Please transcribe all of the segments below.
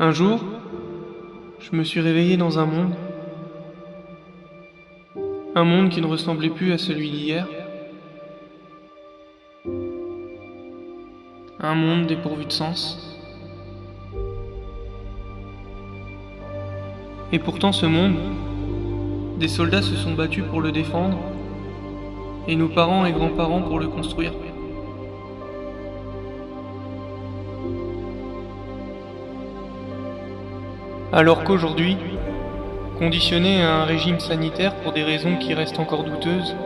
Un jour, je me suis réveillé dans un monde qui ne ressemblait plus à celui d'hier, un monde dépourvu de sens. Et pourtant ce monde, des soldats se sont battus pour le défendre, et nos parents et grands-parents pour le construire. Alors qu'aujourd'hui, conditionnés à un régime sanitaire pour des raisons qui restent encore douteuses,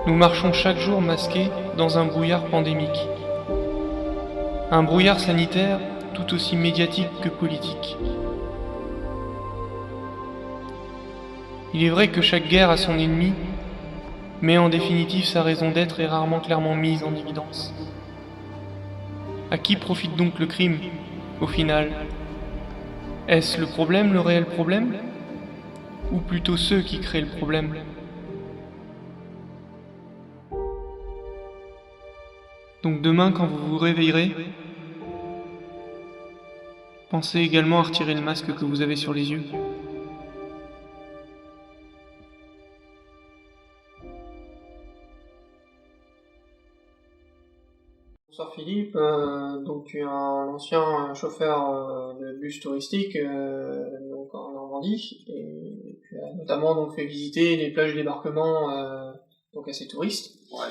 nous marchons chaque jour masqués dans un brouillard pandémique. Un brouillard sanitaire tout aussi médiatique que politique. Il est vrai que chaque guerre a son ennemi, mais en définitive sa raison d'être est rarement clairement mise en évidence. À qui profite donc le crime, au final? Est-ce le problème, le réel problème? Ou plutôt ceux qui créent le problème? Donc demain, quand vous vous réveillerez, pensez également à retirer le masque que vous avez sur les yeux. Bonsoir Philippe, donc tu es un ancien chauffeur de bus touristique donc en Normandie et tu as notamment donc fait visiter les plages de débarquement donc à ces touristes. Ouais.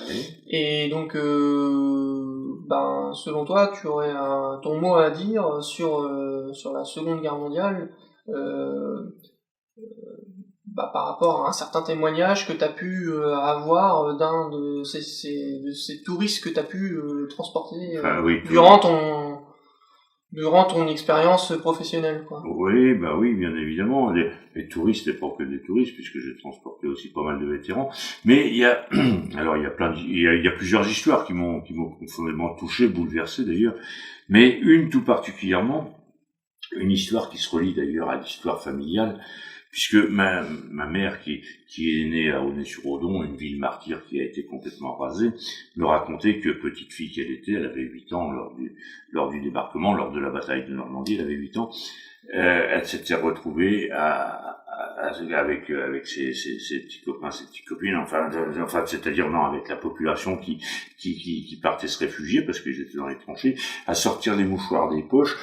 Et donc selon toi tu aurais ton mot à dire sur la Seconde Guerre mondiale par rapport à un certain témoignage que tu as pu avoir d'un de ces touristes que tu as pu transporter Oui, durant ton expérience professionnelle, quoi. Oui, oui, bien évidemment. Les touristes, et pas que des touristes, puisque j'ai transporté aussi pas mal de vétérans. Mais il y a, alors il y a il y a plusieurs histoires qui m'ont profondément touché, bouleversé d'ailleurs. Mais une tout particulièrement, une histoire qui se relie d'ailleurs à l'histoire familiale, puisque ma mère qui est née à Aulnay-sur-Odon, une ville martyre qui a été complètement rasée, me racontait que petite fille qu'elle était, elle avait 8 ans lors du débarquement, lors de la bataille de Normandie, elle avait 8 ans, elle s'était retrouvée avec ses petits copains, ses petites copines, enfin c'est-à-dire non, avec la population qui partait se réfugier parce qu'ils étaient dans les tranchées, à sortir les mouchoirs des poches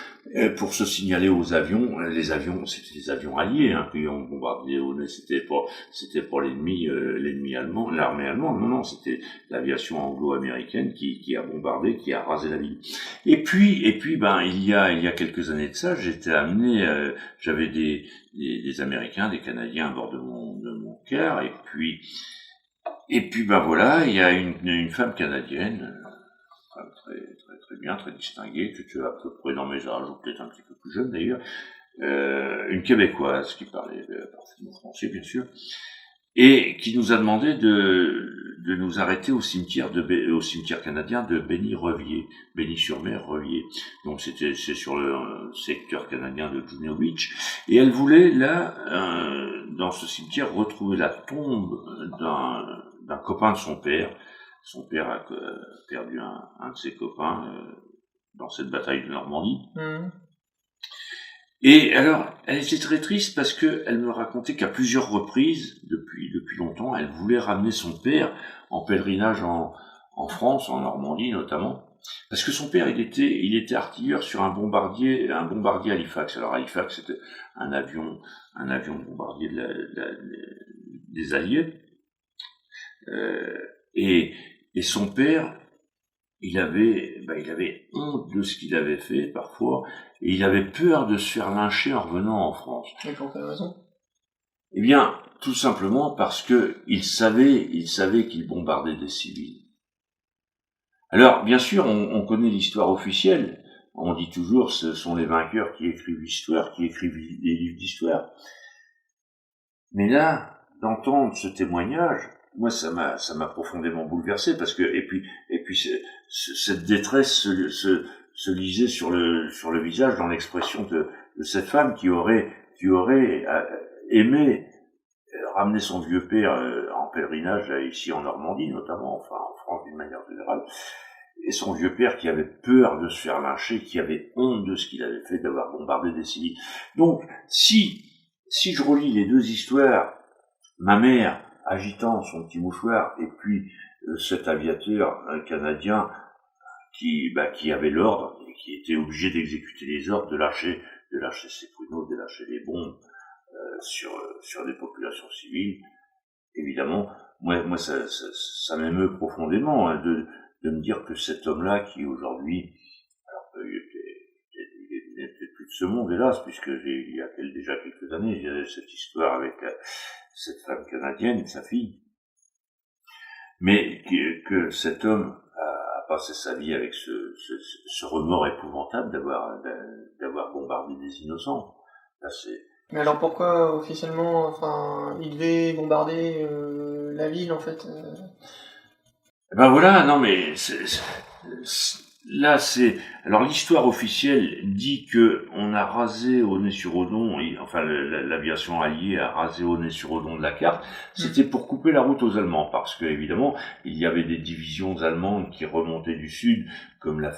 pour se signaler aux avions. Les avions, c'était des avions alliés qui ont bombardé Aulnay, c'était pas l'ennemi allemand, l'armée allemande, non, c'était l'aviation anglo-américaine qui a bombardé, qui a rasé la ville. Et puis il y a quelques années de ça, j'étais amené, j'avais des Américains, des Canadiens à bord de mon car, et puis voilà, il y a une femme canadienne, très bien, très distinguée, que tu as à peu près dans mes âges, ou peut-être un petit peu plus jeune d'ailleurs, une Québécoise qui parlait parfaitement français, bien sûr, et qui nous a demandé de nous arrêter au cimetière canadien de Béni-sur-Mer, Revier. Donc c'est sur le secteur canadien de Juno Beach, et elle voulait là, dans ce cimetière, retrouver la tombe d'un copain de son père. Son père a perdu un de ses copains dans cette bataille de Normandie. Mmh. Et alors, elle était très triste parce que elle me racontait qu'à plusieurs reprises, depuis longtemps, elle voulait ramener son père en pèlerinage en France, en Normandie notamment, parce que son père, il était artilleur sur un bombardier Halifax. Alors Halifax, c'était un avion bombardier des Alliés, et son père, il avait honte de ce qu'il avait fait parfois, et il avait peur de se faire lyncher en revenant en France. Et pour quelle raison? Eh bien, tout simplement parce que il savait qu'il bombardait des civils. Alors, bien sûr, on connaît l'histoire officielle. On dit toujours, ce sont les vainqueurs qui écrivent l'histoire, qui écrivent des livres d'histoire. Mais là, d'entendre ce témoignage, moi, ça m'a profondément bouleversé, parce que, et puis, cette détresse se lisait sur le visage, dans l'expression de cette femme qui aurait aimé ramener son vieux père en pèlerinage, là, ici en Normandie, notamment, enfin, en France d'une manière générale. et son vieux père qui avait peur de se faire lyncher, qui avait honte de ce qu'il avait fait d'avoir bombardé des civils. Donc, si je relis les deux histoires, ma mère agitant son petit mouchoir et puis cet aviateur canadien qui avait l'ordre et qui était obligé d'exécuter les ordres, de lâcher ses pruneaux, de lâcher des bombes sur des populations civiles, évidemment, moi ça m'émeut profondément de me dire que cet homme-là qui aujourd'hui, alors il n'est peut-être plus de ce monde, hélas, puisque il y a déjà quelques années, j'ai cette histoire avec cette femme canadienne et sa fille, mais que cet homme a passé sa vie avec ce remords épouvantable d'avoir bombardé des innocents. Là, mais alors pourquoi officiellement, il devait bombarder la ville en fait Ben voilà, non mais là c'est alors l'histoire officielle dit que on a rasé Aulnay-sur-Odon, enfin l'aviation alliée a rasé Aulnay-sur-Odon de la carte. C'était pour couper la route aux Allemands, parce que évidemment il y avait des divisions allemandes qui remontaient du sud, comme la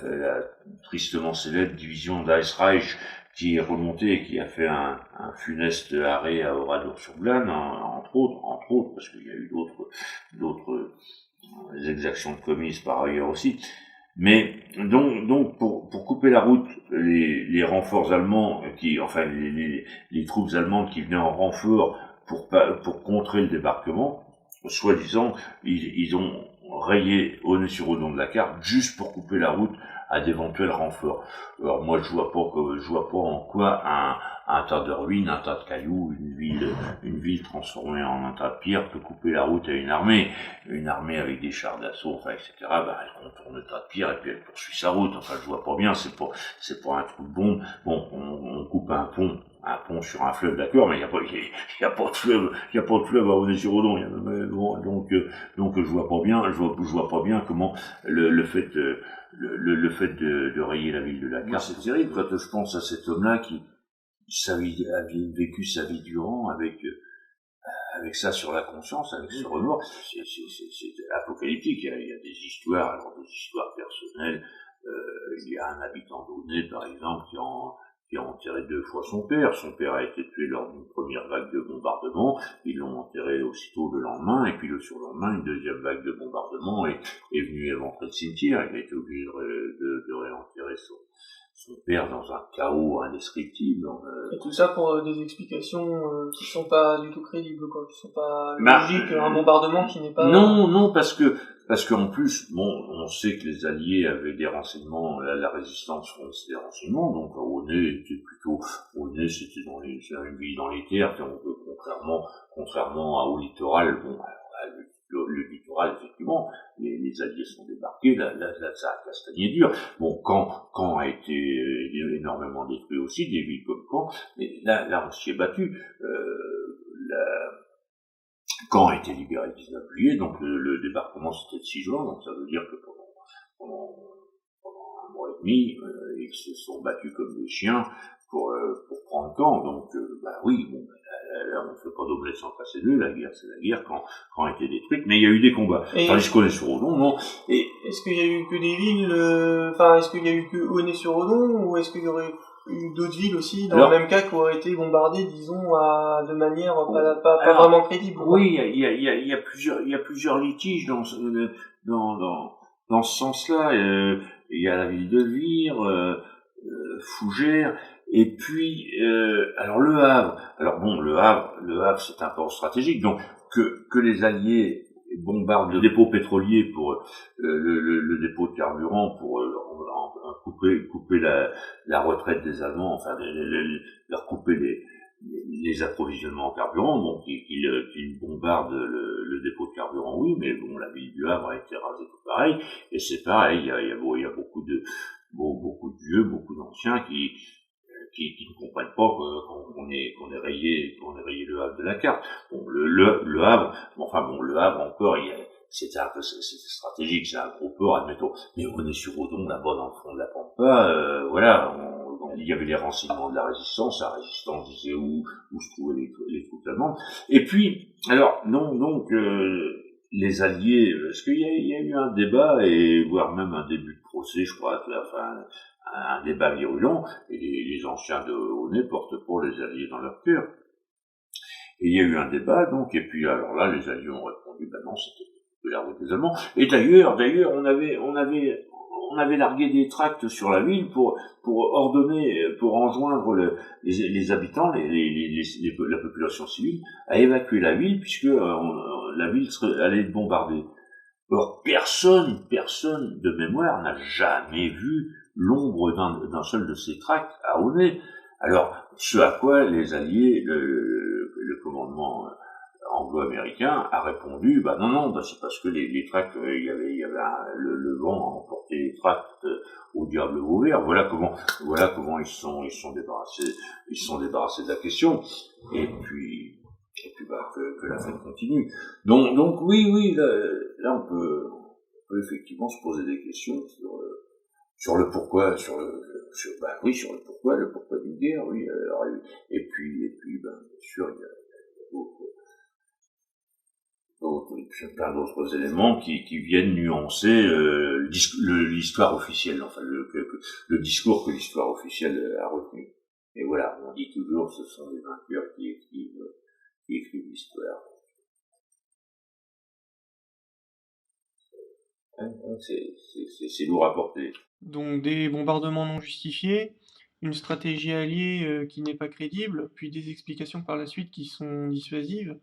tristement célèbre division d'Eisreich qui est remontée et qui a fait un funeste arrêt à Oradour-sur-Glane, entre autres, parce qu'il y a eu d'autres exactions commises par ailleurs aussi. Mais donc pour couper la route, les renforts allemands les troupes allemandes qui venaient en renfort pour contrer le débarquement, soi-disant ils ont rayé Aulnay-sur-Odon de la carte juste pour couper la route à d'éventuels renforts. Alors moi je vois pas en quoi un tas de ruines, un tas de cailloux, une ville transformée en un tas de pierres peut couper la route à une armée avec des chars d'assaut, etc. Elle contourne le tas de pierres et puis elle poursuit sa route. Je vois pas bien, c'est pour un trou de bombe. Bon, on coupe un pont sur un fleuve, d'accord, mais il y a pas de fleuve à Aulnay-sur-Odon. Donc je vois pas bien comment le fait de rayer la ville de la carte, c'est terrible quand je pense à cet homme-là qui a vécu sa vie durant avec ça sur la conscience, avec ce remords. C'est apocalyptique. Il y a des histoires personnelles. Il y a un habitant d'Aulnay, par exemple, qui a enterré 2 fois son père. Son père a été tué lors d'une première vague de bombardement. Ils l'ont enterré aussitôt le lendemain, et puis le surlendemain, une deuxième vague de bombardement est venue éventrer le cimetière. Il a été obligé de réenterrer son père dans un chaos indescriptible. Et tout ça pour des explications qui sont pas du tout crédibles, quoi, qui sont pas logiques, un bombardement qui n'est pas... Non, parce qu'en plus, on sait que les Alliés avaient des renseignements, la résistance fournissait des renseignements, donc Aulnay c'était une ville dans les terres, donc contrairement au littoral, le littoral, effectivement, les Alliés sont débarqués, là ça a castagné dur. Bon, Caen a été énormément détruit aussi, des villes comme Caen, mais là on s'y est battu. Caen a été libéré le 19 juillet, donc le débarquement c'était le 6 juin, donc ça veut dire que pendant un mois et demi, ils se sont battus comme des chiens pour prendre Caen. Donc là, on ne fait pas d'omelette sans casser deux, la guerre c'est la guerre, Caen a été détruite, mais il y a eu des combats. Tandis qu'Aulnay-sur-Odon, non. Et est-ce qu'il y a eu que des villes, est-ce qu'il y a eu que Aulnay-sur-Odon, ou est-ce qu'il y aurait eu d'autres villes aussi, dans le même cas, qui auraient été bombardées, disons, de manière pas vraiment crédible? Oui, il y a plusieurs litiges dans ce sens-là. Il y a la ville de Vire, Fougères, et puis alors Le Havre. Alors bon, Le Havre c'est un port stratégique, donc que les Alliés bombardent le dépôt pétrolier pour le dépôt de carburant pour couper la retraite des Allemands, leur couper les approvisionnements en carburant, donc ils bombardent le dépôt de carburant, oui, mais bon, la ville du Havre a été rasée tout pareil, et c'est pareil, il y a beaucoup de vieux, beaucoup d'anciens qui ne comprennent pas qu'on ait rayé le Havre de la carte. Bon, le Havre, le Havre encore, c'était stratégique, c'est un gros port, admettons. Mais Aulnay-sur-Odon, là-bas dans le fond de la Pampa, il y avait les renseignements de la résistance disait où se trouvaient les troupes allemandes. Et puis, alors, donc, les Alliés, parce qu'il y a eu un débat, et voire même un début de procès, je crois, enfin, un débat virulent, et les anciens de Honnay portent pour les Alliés dans leur cœur. Et il y a eu un débat, donc, et puis alors là, les Alliés ont répondu, ben non, c'était la route des Allemands. Et d'ailleurs, on avait largué des tracts sur la ville pour ordonner, pour enjoindre les habitants, la population civile, à évacuer la ville, puisque la ville allait être bombardée. Or, personne de mémoire n'a jamais vu l'ombre d'un seul de ces tracts à Honnay. Alors, ce à quoi les Alliés, le commandement anglo-américain a répondu, bah non, bah c'est parce que les tracts, il y avait le vent a emporté les tracts au diable Vauvert. Voilà comment ils se sont débarrassés de la question. Et puis bah, que la fête continue. Donc oui, là on peut effectivement se poser des questions sur le pourquoi, sur le pourquoi d'une guerre, oui. Alors, et puis, ben, bien sûr, il y a plein d'autres éléments qui viennent nuancer l'histoire officielle, enfin le discours que l'histoire officielle a retenu. Et voilà, on dit toujours, ce sont les vainqueurs qui écrivent l'histoire. C'est lourd à porter. Donc des bombardements non justifiés, une stratégie alliée qui n'est pas crédible, puis des explications par la suite qui sont dissuasives,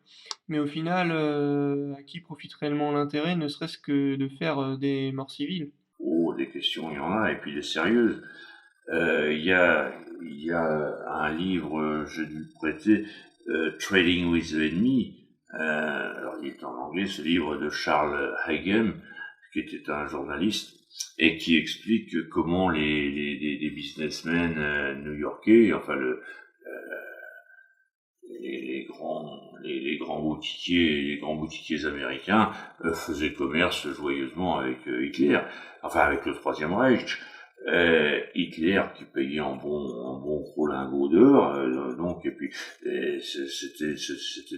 mais au final, à qui profite réellement l'intérêt, ne serait-ce que de faire des morts civiles? Oh, des questions, il y en a, et puis des sérieuses. Il y a un livre, j'ai dû le prêter, Trading with the Enemy. Alors il est en anglais, ce livre de Charles Haigem, qui était un journaliste, et qui explique comment les businessmen new-yorkais, enfin les grands boutiquiers américains faisaient commerce joyeusement avec Hitler, enfin avec le Troisième Reich. Hitler qui payait en bon gros lingots d'or, donc, et puis c'était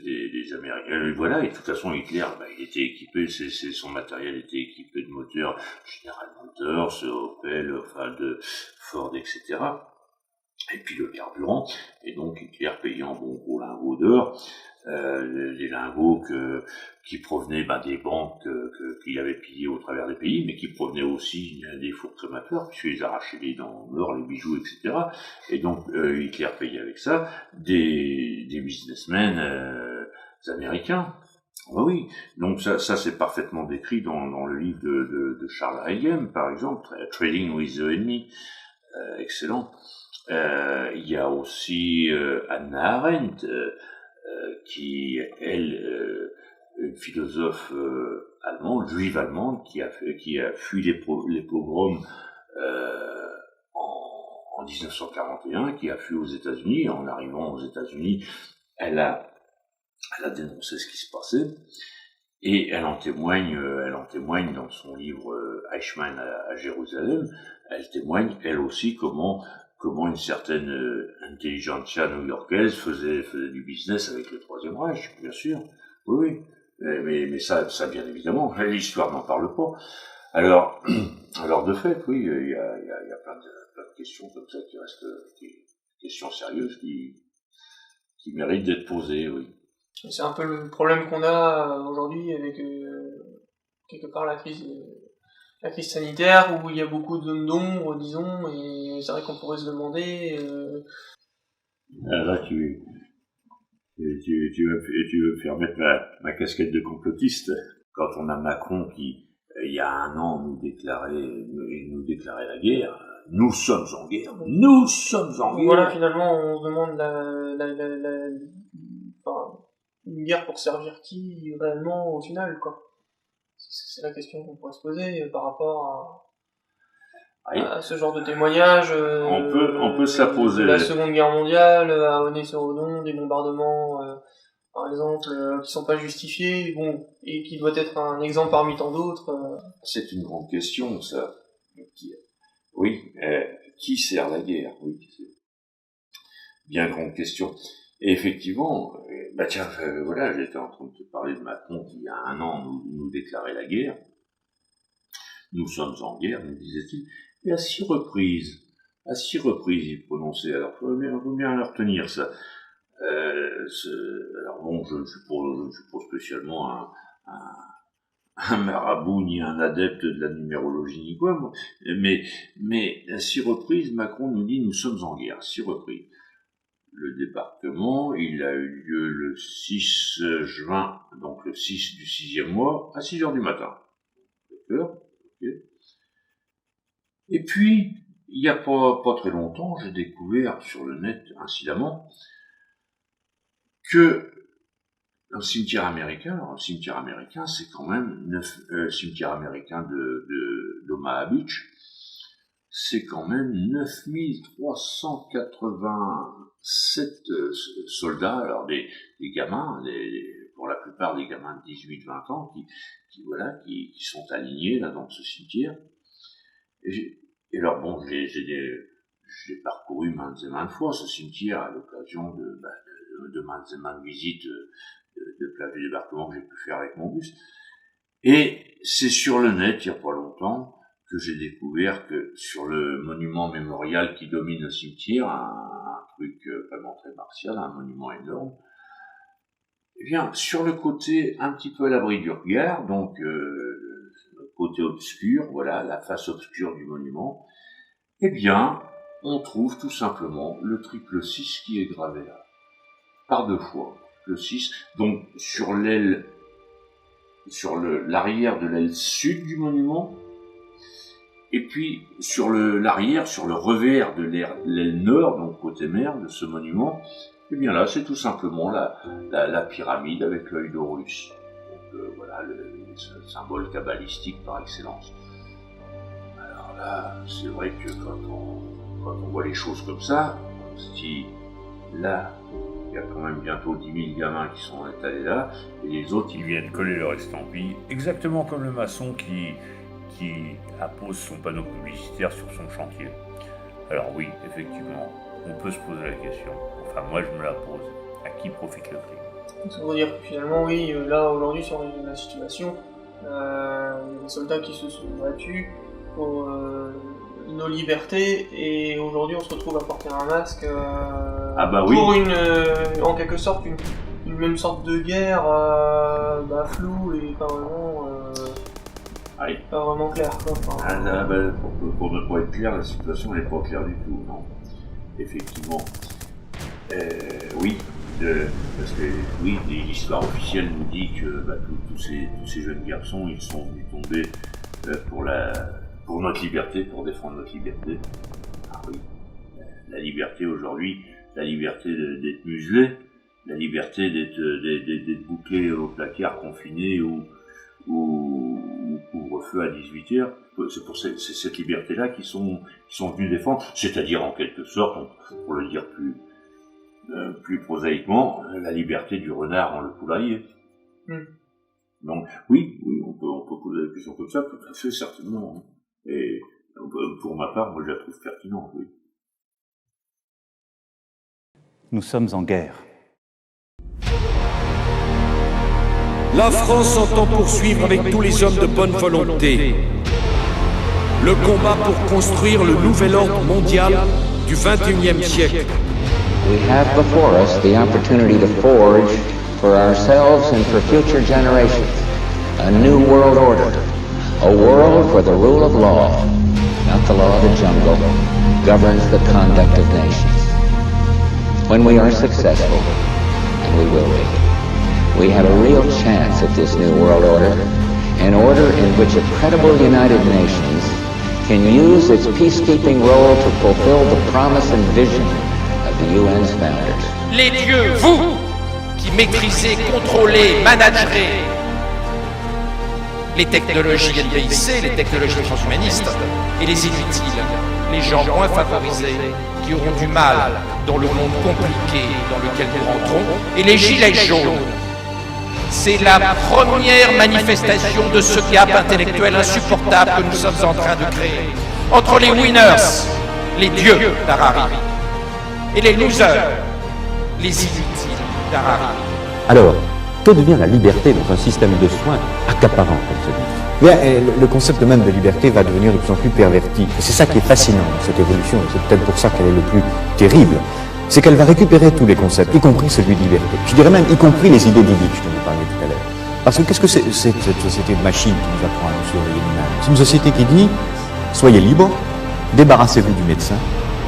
des Américains. Voilà, et de toute façon Hitler, il était équipé, son matériel était équipé de moteurs General Motors, Opel, enfin de Ford, etc. Et puis le carburant, et donc Hitler payait en bon gros lingots d'or, les lingots qui provenaient des banques qu'il avait pillées au travers des pays, mais qui provenaient aussi des fours crémateurs, puisqu'ils arrachaient les dents en or, les bijoux, etc. Et donc Hitler payait avec ça des businessmen américains. Oui, donc ça c'est parfaitement décrit dans le livre de Charles Haigem, par exemple, Trading with the Enemy, excellent. Il y a aussi Hannah Arendt, qui elle, une philosophe allemande, juive allemande, qui a fui les pogroms en 1941, qui a fui aux États-Unis. En arrivant aux États-Unis, elle a dénoncé ce qui se passait, et elle en témoigne dans son livre Eichmann à Jérusalem. Elle témoigne elle aussi comment une certaine intelligentsia new-yorkaise faisait du business avec le Troisième Reich, bien sûr. Oui. Mais ça bien évidemment, l'histoire n'en parle pas. Alors de fait, oui, il y a plein de questions comme ça qui restent, questions sérieuses qui méritent d'être posées, oui. C'est un peu le problème qu'on a aujourd'hui avec quelque part la crise sanitaire, où il y a beaucoup de zones d'ombre, disons, et c'est vrai qu'on pourrait se demander... Là, tu veux me faire mettre ma casquette de complotiste. Quand on a Macron qui, il y a un an, nous déclarait la guerre, nous sommes en guerre. Voilà, finalement, on se demande une guerre pour servir qui, réellement, au final, quoi. C'est la question qu'on pourrait se poser par rapport à ce genre de témoignages. On peut se la poser. De la Seconde Guerre mondiale, à Honnay-sur-Odon, des bombardements, par exemple, qui sont pas justifiés, et qui doit être un exemple parmi tant d'autres. C'est une grande question, ça. Oui, qui sert la guerre? Oui, c'est bien grande question. Et effectivement, tiens, voilà, j'étais en train de te parler de Macron qui, il y a un an, nous déclarait la guerre. Nous sommes en guerre, nous disait-il, et à 6 reprises, il prononçait. Alors, faut bien le retenir, ça. Alors bon, je ne suis pas spécialement un marabout ni un adepte de la numérologie ni quoi, moi. Mais à 6 reprises, Macron nous dit nous sommes en guerre, 6 reprises. Le débarquement, il a eu lieu le 6 juin, donc le 6 du 6e mois, à 6 heures du matin. D'accord ? Okay. Et puis, il n'y a pas très longtemps, j'ai découvert sur le net, incidemment, que un cimetière américain, alors un cimetière américain, c'est quand même cimetière américain d'Omaha Beach, c'est quand même 9387 soldats, alors des gamins, pour la plupart des gamins de 18-20 ans, qui sont alignés là dans ce cimetière. Et alors bon, j'ai parcouru maintes et maintes fois ce cimetière à l'occasion de maintes et maintes visites de plages de débarquement que j'ai pu faire avec mon bus. Et c'est sur le net, il n'y a pas longtemps, que j'ai découvert que sur le monument mémorial qui domine le cimetière, un truc vraiment très martial, un monument énorme, eh bien, sur le côté un petit peu à l'abri du regard, donc le côté obscur, voilà, la face obscure du monument, eh bien, on trouve tout simplement le triple 6 qui est gravé là, par 2 fois, le 6, donc sur l'arrière de l'aile sud du monument, et puis sur l'arrière, sur le revers de l'aile nord, donc côté mer de ce monument, eh bien là c'est tout simplement la pyramide avec l'œil d'Horus. Donc voilà le symbole kabbalistique par excellence. Alors là, c'est vrai que quand on voit les choses comme ça, on se dit là, il y a quand même bientôt 10 000 gamins qui sont installés là, et les autres ils viennent coller leur estampille, exactement comme le maçon qui appose son panneau publicitaire sur son chantier. Alors oui, effectivement, on peut se poser la question, enfin moi je me la pose, à qui profite le crime ? Ça veut dire que finalement, oui, là aujourd'hui sur la situation, il y a des soldats qui se sont battus pour nos libertés, et aujourd'hui on se retrouve à porter un masque pour en quelque sorte une même sorte de guerre floue et pas vraiment pas vraiment claire, quoi. Pour ne pas être clair, la situation n'est pas claire du tout, non. Effectivement. Oui, parce que oui, l'histoire officielle nous dit que tous ces jeunes garçons, ils sont venus tomber pour notre liberté, pour défendre notre liberté. Ah oui, la liberté aujourd'hui, la liberté d'être muselé, la liberté d'être bouclé au placard, confiné ou couvre-feu à 18h, c'est cette liberté-là qu'ils sont venus défendre, c'est-à-dire en quelque sorte, pour le dire plus prosaïquement, la liberté du renard en le poulailler. Donc oui, on peut poser des questions comme ça, tout à fait certainement. Et pour ma part, moi je la trouve pertinente, oui. Nous sommes en guerre. La France entend poursuivre avec tous les hommes de bonne volonté le combat pour construire le nouvel ordre mondial du XXIe siècle. We have before us the opportunity to forge for ourselves and for future generations a new world order, a world where the rule of law, not the law of the jungle, governs the conduct of nations. When we are successful, and we will be, we have a real chance at this new world order, an order in which a credible United Nations can use its peacekeeping role to fulfill the promise and vision of the UN's founders. Les dieux, vous, qui maîtrisez, contrôlez, managerez les technologies LBIC, les technologies transhumanistes, et les inutiles, les gens moins favorisés, qui auront du mal dans le monde compliqué dans lequel nous rentrons, et les gilets jaunes. C'est la première manifestation de ce gap intellectuel insupportable que nous sommes en train de créer entre les winners, les dieux d'Harari, et les losers, les inutiles d'Harari. Alors, que devient la liberté dans un système de soins accaparant comme celui-ci? Bien, le concept même de liberté va devenir de plus en plus perverti. Et c'est ça qui est fascinant dans cette évolution, et c'est peut-être pour ça qu'elle est le plus terrible. C'est qu'elle va récupérer tous les concepts, y compris celui de liberté. Je dirais même y compris les idées bibliques, je vous parlais tout à l'heure. Parce que qu'est-ce que c'est cette société de machines qui nous apprend à nous surveiller nous-mêmes? C'est une société qui dit, soyez libres, débarrassez-vous du médecin,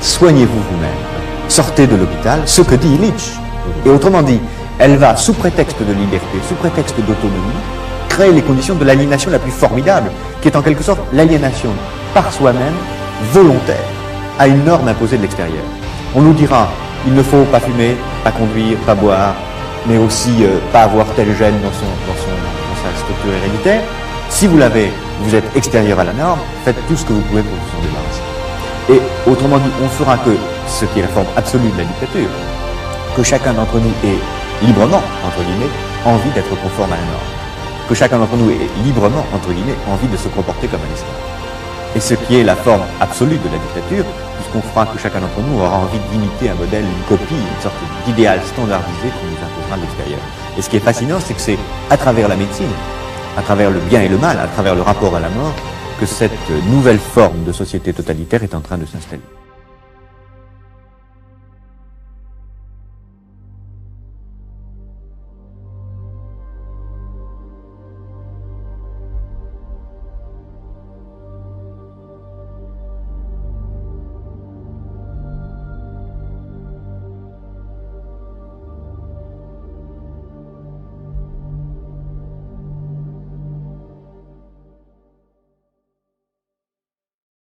soignez-vous vous-même, sortez de l'hôpital, ce que dit Illich. Et autrement dit, elle va, sous prétexte de liberté, sous prétexte d'autonomie, créer les conditions de l'aliénation la plus formidable, qui est en quelque sorte l'aliénation par soi-même, volontaire, à une norme imposée de l'extérieur. On nous dira, il ne faut pas fumer, pas conduire, pas boire, mais aussi pas avoir tel gène dans sa structure héréditaire. Si vous l'avez, vous êtes extérieur à la norme, faites tout ce que vous pouvez pour vous en débarrasser. Et autrement dit, on fera que, ce qui est la forme absolue de la dictature, que chacun d'entre nous ait librement, entre guillemets, envie d'être conforme à la norme. Que chacun d'entre nous ait librement, entre guillemets, envie de se comporter comme un esclave. Et ce qui est la forme absolue de la dictature, puisqu'on fera que chacun d'entre nous aura envie d'imiter un modèle, une copie, une sorte d'idéal standardisé qu'on nous imposera de l'extérieur. Et ce qui est fascinant, c'est que c'est à travers la médecine, à travers le bien et le mal, à travers le rapport à la mort, que cette nouvelle forme de société totalitaire est en train de s'installer.